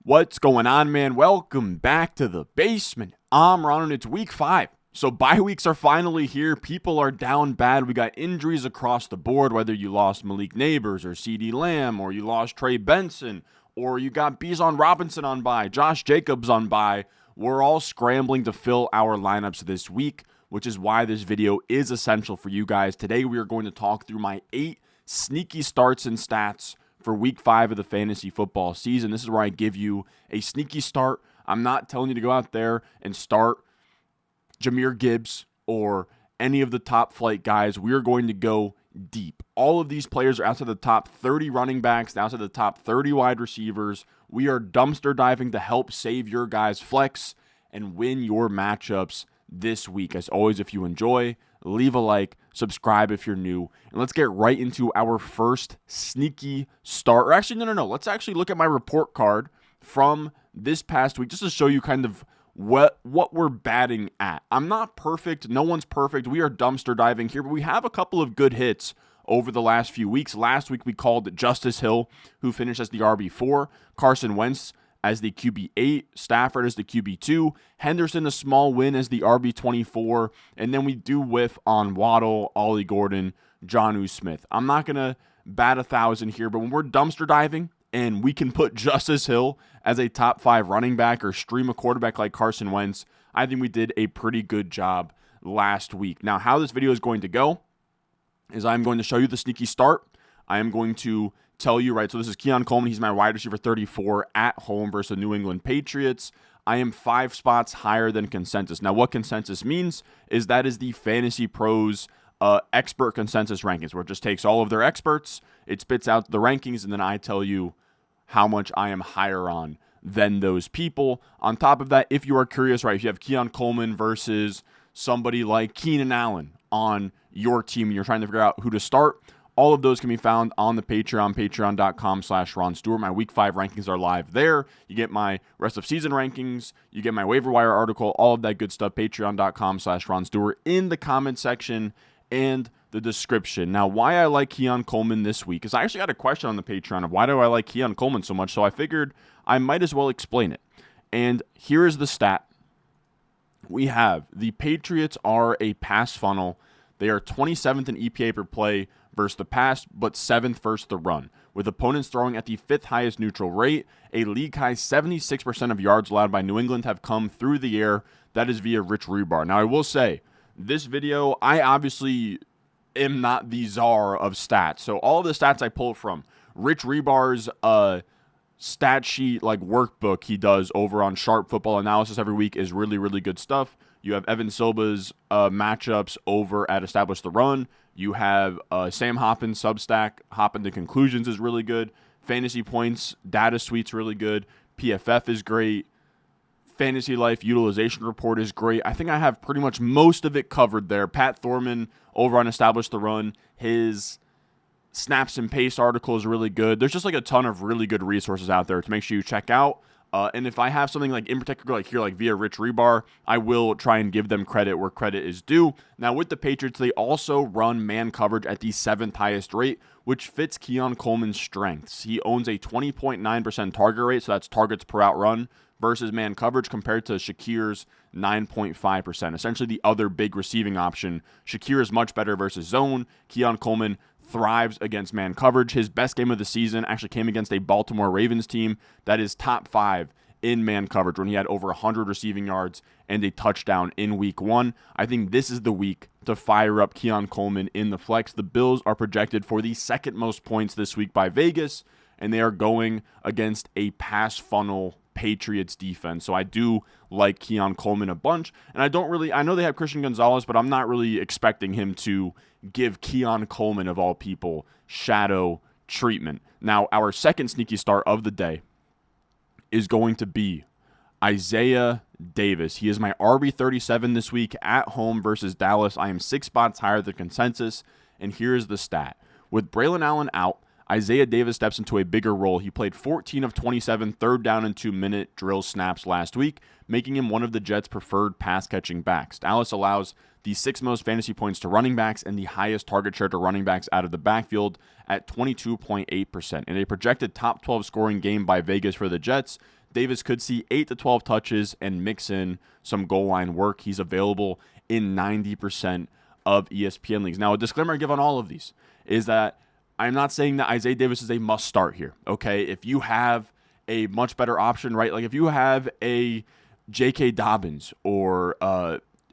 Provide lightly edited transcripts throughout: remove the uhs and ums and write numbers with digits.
What's going on, man? Welcome back to the basement. I'm Ron, and it's week 5. So bye weeks are finally here. People are down bad. We got injuries across the board, whether you lost Malik Neighbors or CeeDee Lamb, or you lost Trey Benson, or you got Bijan Robinson on bye, Josh Jacobs on bye. We're all scrambling to fill our lineups this week, which is why this video is essential for you guys. Today we are going to talk through my 8 sneaky starts and stats for week 5 of the fantasy football season. This is where I give you a sneaky start. I'm not telling you to go out there and start Jahmyr Gibbs or any of the top flight guys. We are going to go deep. All of these players are outside the top 30 running backs, outside the top 30 wide receivers. We are dumpster diving to help save your guys' flex and win your matchups this week. As always, if you enjoy, leave a like, subscribe if you're new, and let's get right into our first sneaky start. Or actually, no. Let's actually look at my report card from this past week just to show you kind of what we're batting at. I'm not perfect. No one's perfect. We are dumpster diving here, but we have a couple of good hits over the last few weeks. Last week, we called Justice Hill, who finished as the RB4, Carson Wentz as the QB8, Stafford as the QB2, Henderson a small win as the RB24, and then we do whiff on Waddle, Ollie Gordon, Jonnu Smith. I'm not going to bat 1,000 here, but when we're dumpster diving and we can put Justice Hill as a top 5 running back or stream a quarterback like Carson Wentz, I think we did a pretty good job last week. Now, how this video is going to go is I'm going to show you the sneaky start. I am going to tell you, right, so this is Keon Coleman. He's my wide receiver 34 at home versus the New England Patriots. I am 5 spots higher than consensus. Now, what consensus means is that is the Fantasy Pros expert consensus rankings, where it just takes all of their experts, it spits out the rankings, and then I tell you how much I am higher on than those people. On top of that, if you are curious, right, if you have Keon Coleman versus somebody like Keenan Allen on your team and you're trying to figure out who to start, all of those can be found on the Patreon, patreon.com/Ron Stewart. My week 5 rankings are live there. You get my rest of season rankings. You get my waiver wire article, all of that good stuff. Patreon.com/Ron Stewart in the comment section and the description. Now, why I like Keon Coleman this week is I actually got a question on the Patreon of why do I like Keon Coleman so much, so I figured I might as well explain it. And here is the stat. We have the Patriots are a pass funnel. They are 27th in EPA per play versus the pass, but 7th versus the run, with opponents throwing at the 5th highest neutral rate. A league-high 76% of yards allowed by New England have come through the air. That is via Rich Rebar. Now, I will say, this video, I obviously am not the czar of stats. So all the stats I pull from Rich Rebar's stat sheet, like workbook he does over on Sharp Football Analysis every week is really, really good stuff. You have Evan Silva's matchups over at Establish the Run. You have Sam Hoppin's Substack. Hoppin' to Conclusions is really good. Fantasy Points Data Suite's really good. PFF is great. Fantasy Life Utilization Report is great. I think I have pretty much most of it covered there. Pat Thorman over on Establish the Run, his Snaps and Pace article is really good. There's just like a ton of really good resources out there to make sure you check out. And if I have something like in particular, like here, like via Rich Rebar, I will try and give them credit where credit is due. Now with the Patriots, they also run man coverage at the 7th highest rate, which fits Keon Coleman's strengths. He owns a 20.9% target rate, so that's targets per out run versus man coverage, compared to Shakir's 9.5%. Essentially the other big receiving option. Shakir is much better versus zone. Keon Coleman thrives against man coverage. His best game of the season actually came against a Baltimore Ravens team that is top 5 in man coverage, when he had over 100 receiving yards and a touchdown in week 1. I think this is the week to fire up Keon Coleman in the flex. The Bills are projected for the 2nd most points this week by Vegas, and they are going against a pass funnel Patriots defense. So I do like Keon Coleman a bunch, and I know they have Christian Gonzalez, but I'm not really expecting him to give Keon Coleman, of all people, shadow treatment. Now, our second sneaky start of the day is going to be Isaiah Davis. He is my RB37 this week at home versus Dallas. I am 6 spots higher than consensus, and here's the stat. With Braylon Allen out, Isaiah Davis steps into a bigger role. He played 14 of 27 third down and 2-minute drill snaps last week, making him one of the Jets' preferred pass-catching backs. Dallas allows the 6th most fantasy points to running backs and the highest target share to running backs out of the backfield at 22.8%. In a projected top 12 scoring game by Vegas for the Jets, Davis could see 8 to 12 touches and mix in some goal line work. He's available in 90% of ESPN leagues. Now, a disclaimer I give on all of these is that I'm not saying that Isaiah Davis is a must start here, okay? If you have a much better option, right? Like if you have a J.K. Dobbins or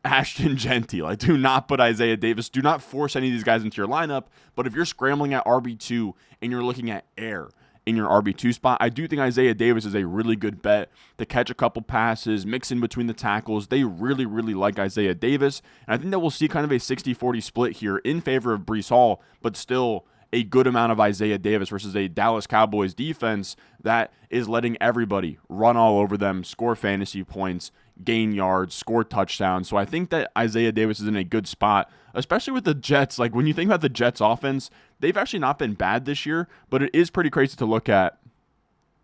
Ashton Genty, like do not put Isaiah Davis. Do not force any of these guys into your lineup. But if you're scrambling at RB2 and you're looking at air in your RB2 spot, I do think Isaiah Davis is a really good bet to catch a couple passes, mix in between the tackles. They really, really like Isaiah Davis. And I think that we'll see kind of a 60-40 split here in favor of Breece Hall, but still a good amount of Isaiah Davis versus a Dallas Cowboys defense that is letting everybody run all over them, score fantasy points, gain yards, score touchdowns. So I think that Isaiah Davis is in a good spot, especially with the Jets. Like when you think about the Jets offense, they've actually not been bad this year, but it is pretty crazy to look at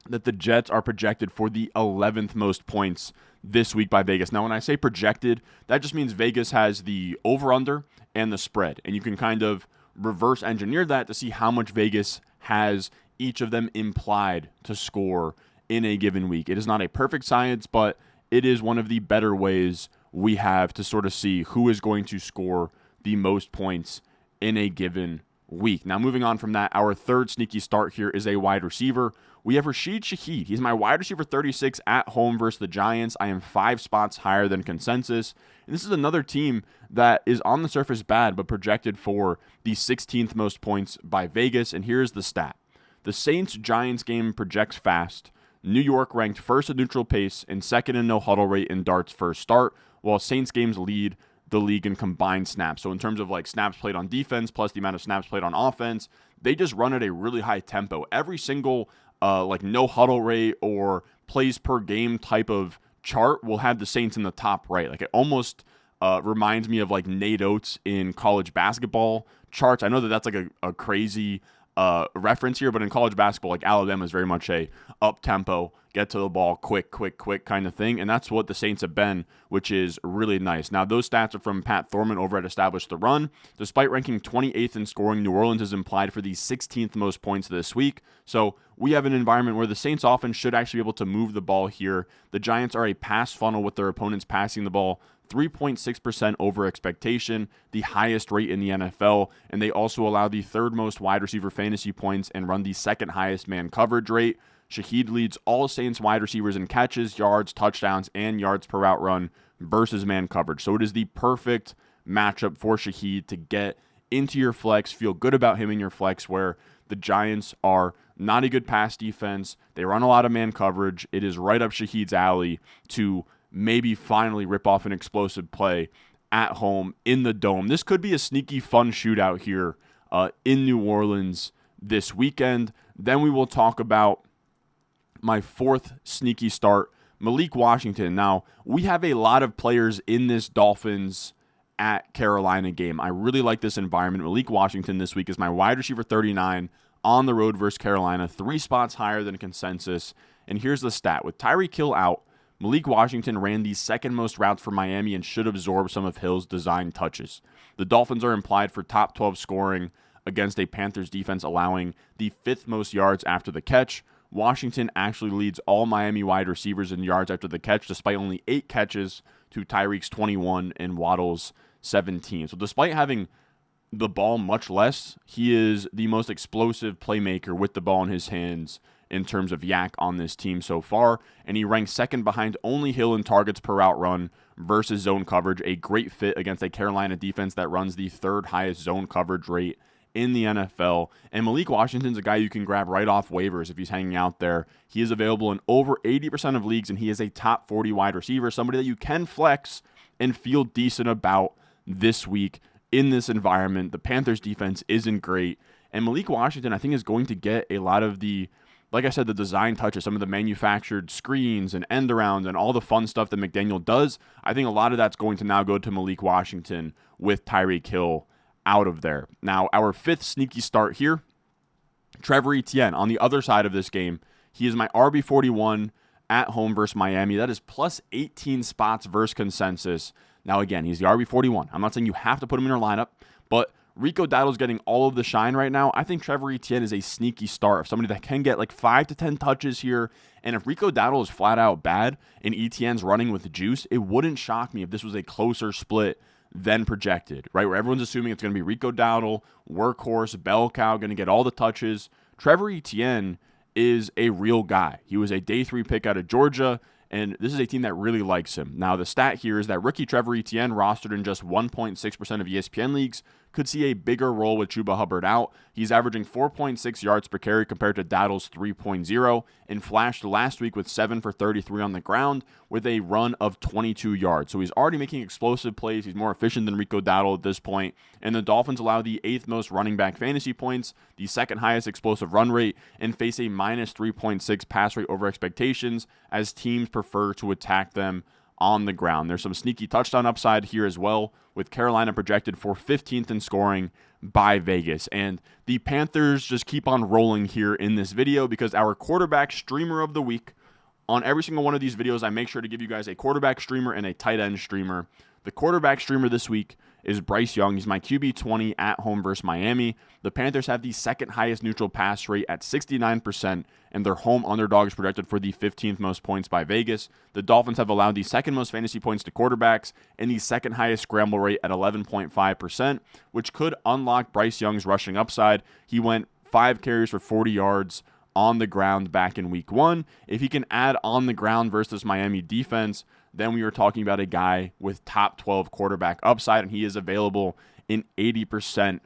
that the Jets are projected for the 11th most points this week by Vegas. Now, when I say projected, that just means Vegas has the over-under and the spread, and you can kind of reverse engineer that to see how much Vegas has each of them implied to score in a given week. It is not a perfect science, but it is one of the better ways we have to sort of see who is going to score the most points in a given week. Now, moving on from that, our third sneaky start here is a wide receiver. We have Rasheed Shaheed. He's my wide receiver 36 at home versus the Giants. I am 5 spots higher than consensus. And this is another team that is on the surface bad, but projected for the 16th most points by Vegas. And here's the stat. The Saints-Giants game projects fast. New York ranked first in neutral pace and second in no huddle rate in darts first start, while Saints games lead the league in combined snaps. So in terms of like snaps played on defense plus the amount of snaps played on offense, they just run at a really high tempo. Every single like no huddle rate or plays per game type of chart will have the Saints in the top right. Like it almost reminds me of like Nate Oates in college basketball charts. I know that that's like a crazy reference here, but in college basketball, like Alabama is very much a up-tempo, get to the ball, quick kind of thing, and that's what the Saints have been, which is really nice. Now, those stats are from Pat Thorman over at Establish the Run. Despite ranking 28th in scoring, New Orleans is implied for the 16th most points this week, so we have an environment where the Saints offense should actually be able to move the ball here. The Giants are a pass funnel with their opponents passing the ball 3.6% over expectation, the highest rate in the NFL, and they also allow the third most wide receiver fantasy points and run the second highest man coverage rate. Shaheed leads all Saints wide receivers in catches, yards, touchdowns, and yards per route run versus man coverage. So it is the perfect matchup for Shaheed to get into your flex, feel good about him in your flex, where the Giants are not a good pass defense. They run a lot of man coverage. It is right up Shaheed's alley to maybe finally rip off an explosive play at home in the Dome. This could be a sneaky fun shootout here in New Orleans this weekend. Then we will talk about my fourth sneaky start, Malik Washington. Now, we have a lot of players in this Dolphins at Carolina game. I really like this environment. Malik Washington this week is my wide receiver 39 on the road versus Carolina, 3 spots higher than consensus. And here's the stat. With Tyreek Hill out, Malik Washington ran the second most routes for Miami and should absorb some of Hill's design touches. The Dolphins are implied for top 12 scoring against a Panthers defense allowing the 5th most yards after the catch. Washington actually leads all Miami wide receivers in yards after the catch, despite only 8 catches to Tyreek's 21 and Waddle's 17. So despite having the ball much less, he is the most explosive playmaker with the ball in his hands in terms of yak on this team so far, and he ranks second behind only Hill in targets per route run versus zone coverage, a great fit against a Carolina defense that runs the 3rd highest zone coverage rate in the NFL. And Malik Washington's a guy you can grab right off waivers if he's hanging out there. He is available in over 80% of leagues, and he is a top 40 wide receiver, somebody that you can flex and feel decent about this week in this environment. The Panthers defense isn't great, and Malik Washington, I think, is going to get a lot of the, like I said, the design touches, some of the manufactured screens and end arounds and all the fun stuff that McDaniel does. I think a lot of that's going to now go to Malik Washington with Tyreek Hill out of there. Now, our 5th sneaky start here, Trevor Etienne. On the other side of this game, he is my RB41 at home versus Miami. That is plus 18 spots versus consensus. Now, again, he's the RB41. I'm not saying you have to put him in your lineup, but Rico Dowdle's getting all of the shine right now. I think Trevor Etienne is a sneaky start of somebody that can get like 5 to 10 touches here. And if Rico Dowdle is flat out bad and Etienne's running with the juice, it wouldn't shock me if this was a closer split than projected, right? Where everyone's assuming it's going to be Rico Dowdle, workhorse, bell cow, going to get all the touches. Trevor Etienne is a real guy. He was a day 3 pick out of Georgia, and this is a team that really likes him. Now, the stat here is that rookie Trevor Etienne, rostered in just 1.6% of ESPN leagues, could see a bigger role with Chuba Hubbard out. He's averaging 4.6 yards per carry compared to Dowdle's 3.0, and flashed last week with 7 for 33 on the ground with a run of 22 yards. So he's already making explosive plays. He's more efficient than Rico Dowdle at this point. And the Dolphins allow the 8th most running back fantasy points, the 2nd highest explosive run rate, and face a minus 3.6 pass rate over expectations as teams prefer to attack them on the ground. There's some sneaky touchdown upside here as well, with Carolina projected for 15th in scoring by Vegas. And the Panthers just keep on rolling here in this video because our quarterback streamer of the week, on every single one of these videos, I make sure to give you guys a quarterback streamer and a tight end streamer. The quarterback streamer this week is Bryce Young. He's my QB 20 at home versus Miami. The Panthers have the 2nd highest neutral pass rate at 69%, and their home underdogs projected for the 15th most points by Vegas. The Dolphins have allowed the 2nd most fantasy points to quarterbacks and the 2nd highest scramble rate at 11.5%, which could unlock Bryce Young's rushing upside. He went 5 carries for 40 yards on the ground back in week 1. If he can add on the ground versus Miami defense, then we are talking about a guy with top 12 quarterback upside, and he is available in 80%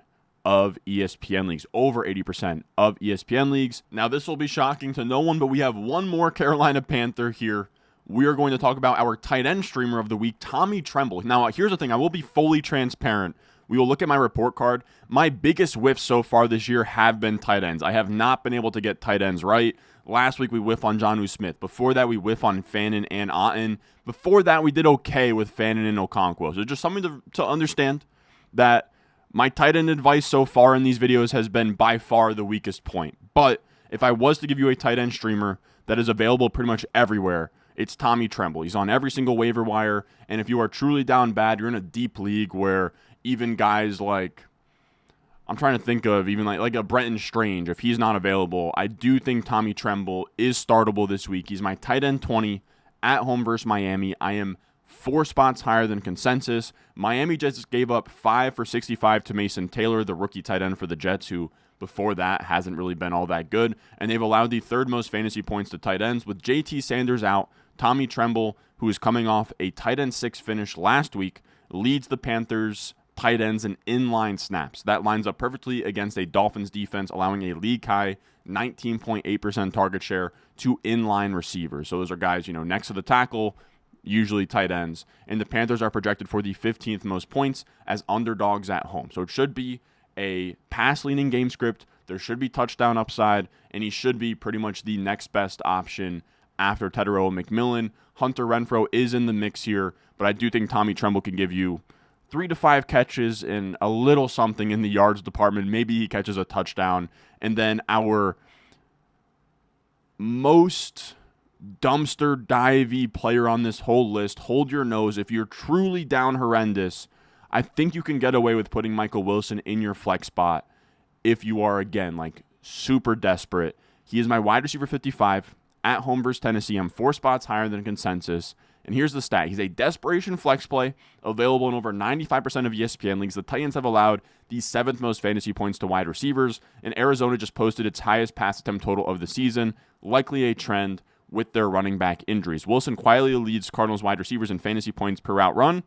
of ESPN leagues, over 80% of ESPN leagues. Now, this will be shocking to no one, but we have one more Carolina Panther here. We are going to talk about our tight end streamer of the week, Tommy Tremble. Now, here's the thing. I will be fully transparent. We will look at my report card. My biggest whiffs so far this year have been tight ends. I have not been able to get tight ends right. Last week, we whiff on Jonnu Smith. Before that, we whiff on Fannin and Otten. Before that, we did okay with Fannin and Okonkwo. So just something to understand that my tight end advice so far in these videos has been by far the weakest point. But if I was to give you a tight end streamer that is available pretty much everywhere, it's Tommy Tremble. He's on every single waiver wire. And if you are truly down bad, you're in a deep league where even guys like, I'm trying to think of even like a Brenton Strange, if he's not available, I do think Tommy Tremble is startable this week. He's my tight end 20 at home versus Miami. I am 4 spots higher than consensus. Miami just gave up 5 for 65 to Mason Taylor, the rookie tight end for the Jets, who before that hasn't really been all that good. And they've allowed the 3rd most fantasy points to tight ends. With JT Sanders out, Tommy Tremble, who is coming off a tight end 6 finish last week, leads the Panthers tight ends in inline snaps. That lines up perfectly against a Dolphins defense, allowing a league high 19.8% target share to inline receivers. So those are guys, next to the tackle, usually tight ends. And the Panthers are projected for the 15th most points as underdogs at home. So it should be a pass-leaning game script. There should be touchdown upside, and he should be pretty much the next best option after Tetairoa McMillan. Hunter Renfrow is in the mix here, but I do think Tommy Tremble can give you 3 to 5 catches and a little something in the yards department. Maybe he catches a touchdown. And then our most dumpster divey player on this whole list, hold your nose. If you're truly down horrendous, I think you can get away with putting Michael Wilson in your flex spot if you are, again, like super desperate. He is my wide receiver 55 at home versus Tennessee. I'm 4 spots higher than consensus. And here's the stat. He's a desperation flex play available in over 95% of ESPN leagues. The Titans have allowed the 7th most fantasy points to wide receivers, and Arizona just posted its highest pass attempt total of the season, likely a trend with their running back injuries. Wilson quietly leads Cardinals wide receivers in fantasy points per route run,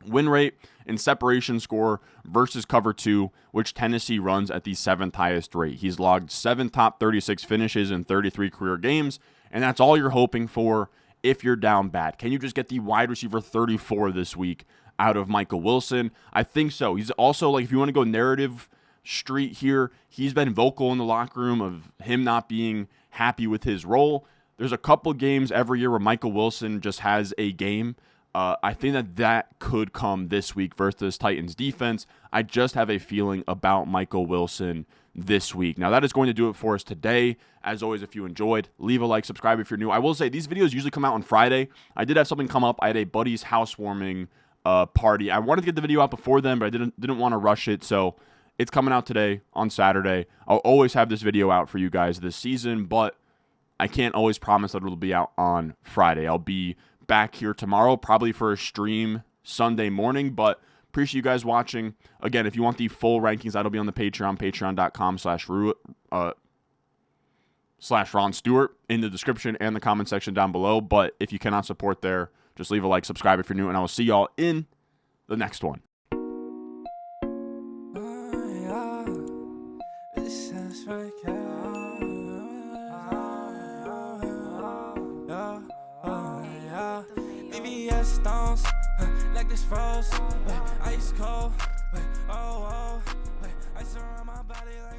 win rate, and separation score versus cover 2, which Tennessee runs at the 7th highest rate. He's logged 7 top 36 finishes in 33 career games, and that's all you're hoping for if you're down bad. Can you just get the wide receiver 34 this week out of Michael Wilson? I think so. He's also, like, if you want to go narrative street here, he's been vocal in the locker room of him not being happy with his role. There's a couple games every year where Michael Wilson just has a game. I think that could come this week versus Titans defense. I just have a feeling about Michael Wilson this week. Now, that is going to do it for us today. As always, if you enjoyed, leave a like, subscribe if you're new. I will say these videos usually come out on Friday. I did have something come up. I had a buddy's housewarming party. I wanted to get the video out before then, but I didn't want to rush it, so it's coming out today on Saturday. I'll always have this video out for you guys this season, but I can't always promise that it'll be out on Friday. I'll be back here tomorrow, probably for a stream Sunday morning, but appreciate you guys watching. Again, if you want the full rankings, that'll be on the Patreon, patreon.com/Ron Stewart in the description and the comment section down below. But if you cannot support there, just leave a like, subscribe if you're new, and I will see y'all in the next one. Stones, like this froze, ice cold, ice around my body like